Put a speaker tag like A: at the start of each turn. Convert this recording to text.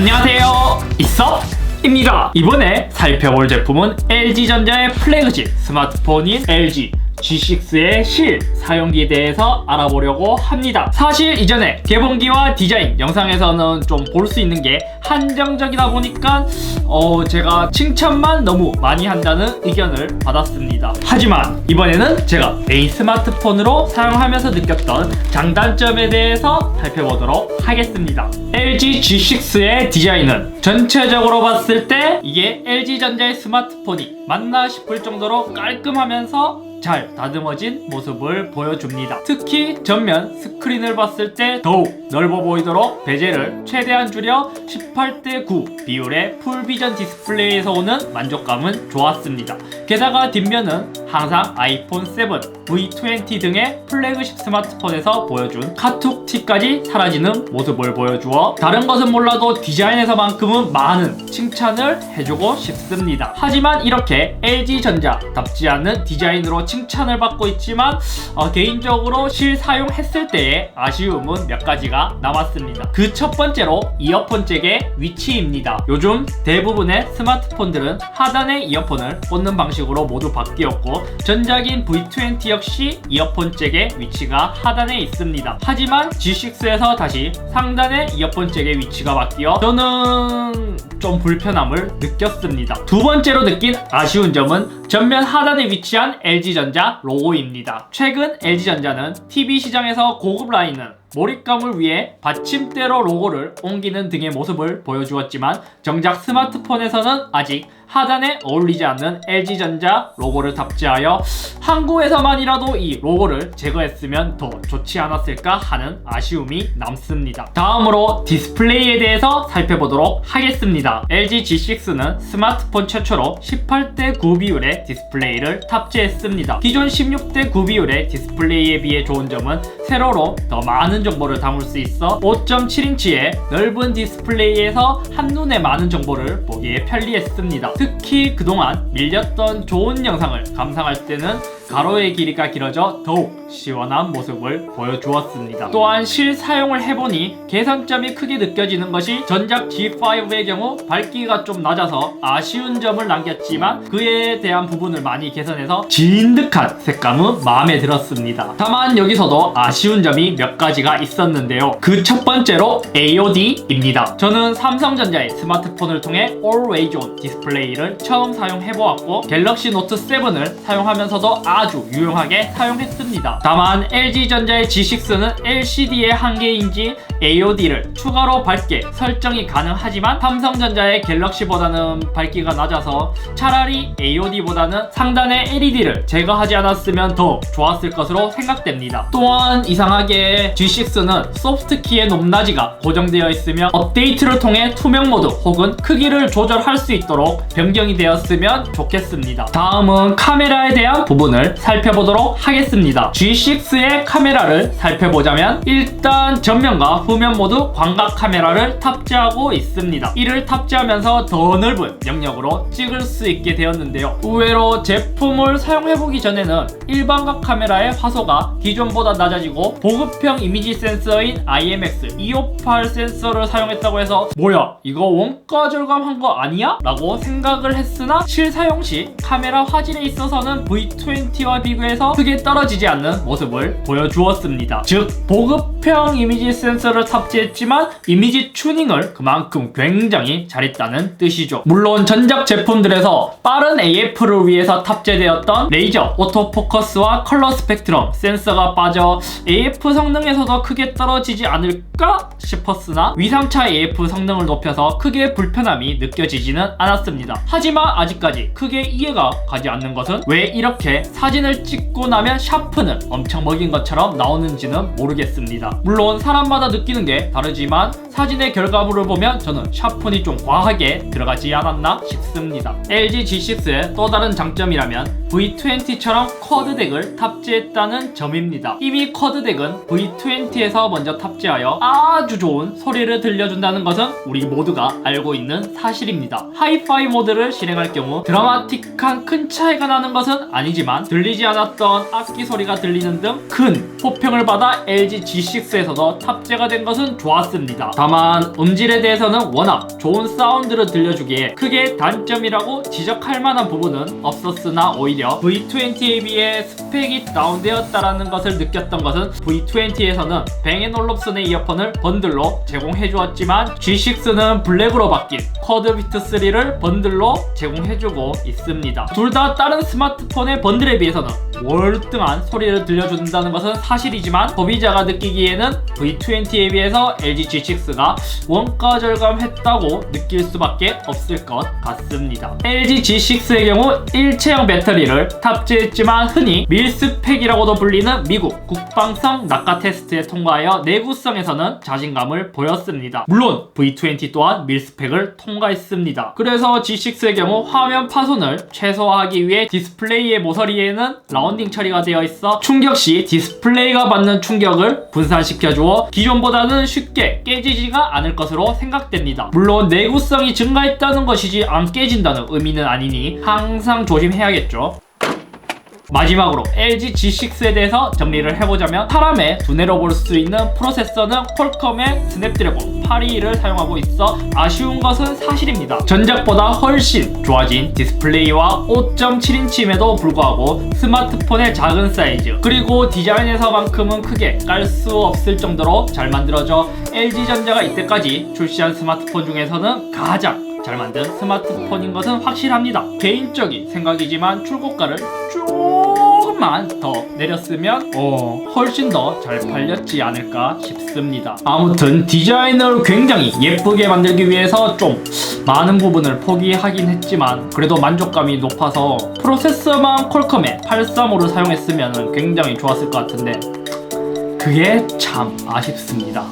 A: 안녕하세요, 이섭입니다. 이번에 살펴볼 제품은 LG전자의 플래그십 스마트폰인 LG G6의 실 사용기에 대해서 알아보려고 합니다. 사실 이전에 개봉기와 디자인 영상에서는 좀 볼 수 있는 게 한정적이다 보니까 제가 칭찬만 너무 많이 한다는 의견을 받았습니다. 하지만 이번에는 제가 메인 스마트폰으로 사용하면서 느꼈던 장단점에 대해서 살펴보도록 하겠습니다. LG G6의 디자인은 전체적으로 봤을 때 이게 LG전자의 스마트폰이 맞나 싶을 정도로 깔끔하면서 잘 다듬어진 모습을 보여줍니다. 특히 전면 스크린을 봤을 때 더욱 넓어 보이도록 베젤을 최대한 줄여 18:9 비율의 풀비전 디스플레이에서 오는 만족감은 좋았습니다. 게다가 뒷면은 항상 아이폰 7, V20 등의 플래그십 스마트폰에서 보여준 카툭티까지 사라지는 모습을 보여주어 다른 것은 몰라도 디자인에서만큼은 많은 칭찬을 해주고 싶습니다. 하지만 이렇게 LG전자답지 않은 디자인으로 칭찬을 받고 있지만 개인적으로 실사용했을 때의 아쉬움은 몇 가지가 남았습니다. 그 첫 번째로 이어폰 잭의 위치입니다. 요즘 대부분의 스마트폰들은 하단에 이어폰을 꽂는 방식으로 모두 바뀌었고 전작인 V20 역시 이어폰 잭의 위치가 하단에 있습니다. 하지만 G6에서 다시 상단에 이어폰 잭의 위치가 바뀌어 저는 좀 불편함을 느꼈습니다. 두 번째로 느낀 아쉬운 점은 전면 하단에 위치한 LG전자 로고입니다. 최근 LG전자는 TV 시장에서 고급 라인은 몰입감을 위해 받침대로 로고를 옮기는 등의 모습을 보여주었지만 정작 스마트폰에서는 아직 하단에 어울리지 않는 LG전자 로고를 탑재하여 한국에서만이라도 이 로고를 제거했으면 더 좋지 않았을까 하는 아쉬움이 남습니다. 다음으로 디스플레이에 대해서 살펴보도록 하겠습니다. LG G6는 스마트폰 최초로 18:9 비율의 디스플레이를 탑재했습니다. 기존 16:9 비율의 디스플레이에 비해 좋은 점은 세로로 더 많은 정보를 담을 수 있어 5.7인치의 넓은 디스플레이에서 한눈에 많은 정보를 보기에 편리했습니다. 특히 그동안 밀렸던 좋은 영상을 감상할 때는 가로의 길이가 길어져 더욱 시원한 모습을 보여주었습니다. 또한 실사용을 해보니 개선점이 크게 느껴지는 것이 전작 G5의 경우 밝기가 좀 낮아서 아쉬운 점을 남겼지만 그에 대한 부분을 많이 개선해서 진득한 색감은 마음에 들었습니다. 다만 여기서도 아쉬운 점이 몇 가지가 있었는데요. 그 첫 번째로 AOD입니다. 저는 삼성전자의 스마트폰을 통해 Always On 디스플레이를 처음 사용해보았고 갤럭시 노트 7을 사용하면서도 아주 유용하게 사용했습니다. 다만 LG전자의 G6는 LCD의 한계인지 AOD를 추가로 밝게 설정이 가능하지만 삼성전자의 갤럭시보다는 밝기가 낮아서 차라리 AOD보다는 상단의 LED를 제거하지 않았으면 더 좋았을 것으로 생각됩니다. 또한 이상하게 G6는 소프트키의 높낮이가 고정되어 있으며 업데이트를 통해 투명 모드 혹은 크기를 조절할 수 있도록 변경이 되었으면 좋겠습니다. 다음은 카메라에 대한 부분을 살펴보도록 하겠습니다. G6의 카메라를 살펴보자면 일단 전면과 후면 모두 광각 카메라를 탑재하고 있습니다. 이를 탑재하면서 더 넓은 영역으로 찍을 수 있게 되었는데요. 의외로 제품을 사용해보기 전에는 일반각 카메라의 화소가 기존보다 낮아지고 보급형 이미지 센서인 IMX258 센서를 사용했다고 해서 뭐야 이거 원가 절감한 거 아니야? 라고 생각을 했으나 실사용 시 카메라 화질에 있어서는 V20와 비교해서 크게 떨어지지 않는 모습을 보여주었습니다. 즉 보급형 이미지 센서를 탑재했지만 이미지 튜닝을 그만큼 굉장히 잘했다는 뜻이죠. 물론 전작 제품들에서 빠른 AF를 위해서 탑재되었던 레이저 오토포커스와 컬러 스펙트럼 센서가 빠져 AF 성능에서도 크게 떨어지지 않을까 싶었으나 위상차 AF 성능을 높여서 크게 불편함이 느껴지지는 않았습니다. 하지만 아직까지 크게 이해가 가지 않는 것은 왜 이렇게 사진을 찍고 나면 샤프는 엄청 먹인 것처럼 나오는지는 모르겠습니다. 물론 사람마다 느끼는 게 다르지만 사진의 결과물을 보면 저는 샤픈이 좀 과하게 들어가지 않았나 싶습니다. LG G6의 또 다른 장점이라면 V20처럼 쿼드 덱을 탑재했다는 점입니다. 이미 쿼드 덱은 V20에서 먼저 탑재하여 아주 좋은 소리를 들려준다는 것은 우리 모두가 알고 있는 사실입니다. 하이파이 모드를 실행할 경우 드라마틱한 큰 차이가 나는 것은 아니지만 들리지 않았던 악기 소리가 들리는 등 큰 호평을 받아 LG G6에서도 탑재가 된 것은 좋았습니다. 다만 음질에 대해서는 워낙 좋은 사운드를 들려주기에 크게 단점이라고 지적할 만한 부분은 없었으나 오히려 V20에 비해 스펙이 다운되었다라는 것을 느꼈던 것은 V20에서는 뱅앤올롭슨의 이어폰을 번들로 제공해 주었지만 G6는 블랙으로 바뀐 쿼드 비트 3를 번들로 제공해주고 있습니다. 둘 다 다른 스마트폰의 번들에 비해서는 월등한 소리를 들려준다는 것은 사실이지만 소비자가 느끼기에는 V20에 비해서 LG G6가 원가 절감했다고 느낄 수밖에 없을 것 같습니다. LG G6의 경우 일체형 배터리를 탑재했지만 흔히 밀스펙이라고도 불리는 미국 국방성 낙하 테스트에 통과하여 내구성에서는 자신감을 보였습니다. 물론 V20 또한 밀스펙을 통과했습니다. 그래서 G6의 경우 화면 파손을 최소화하기 위해 디스플레이의 모서리에는 라운딩 처리가 되어 있어 충격 시 디스플레이가 받는 충격을 분산시켜주어 기존보다는 쉽게 깨지지가 않을 것으로 생각됩니다. 물론 내구성이 증가했다는 것이지 안 깨진다는 의미는 아니니 항상 조심해야겠죠. 마지막으로 LG G6에 대해서 정리를 해보자면 사람의 두뇌로 볼 수 있는 프로세서는 퀄컴의 스냅드래곤 821을 사용하고 있어 아쉬운 것은 사실입니다. 전작보다 훨씬 좋아진 디스플레이와 5.7인치임에도 불구하고 스마트폰의 작은 사이즈 그리고 디자인에서만큼은 크게 깔 수 없을 정도로 잘 만들어져 LG전자가 이때까지 출시한 스마트폰 중에서는 가장 잘 만든 스마트폰인 것은 확실합니다. 개인적인 생각이지만 출고가를 조금만 더 내렸으면 훨씬 더 잘 팔렸지 않을까 싶습니다. 아무튼 디자인을 굉장히 예쁘게 만들기 위해서 좀 많은 부분을 포기하긴 했지만 그래도 만족감이 높아서 프로세서만 퀄컴의 835를 사용했으면 굉장히 좋았을 것 같은데 그게 참 아쉽습니다.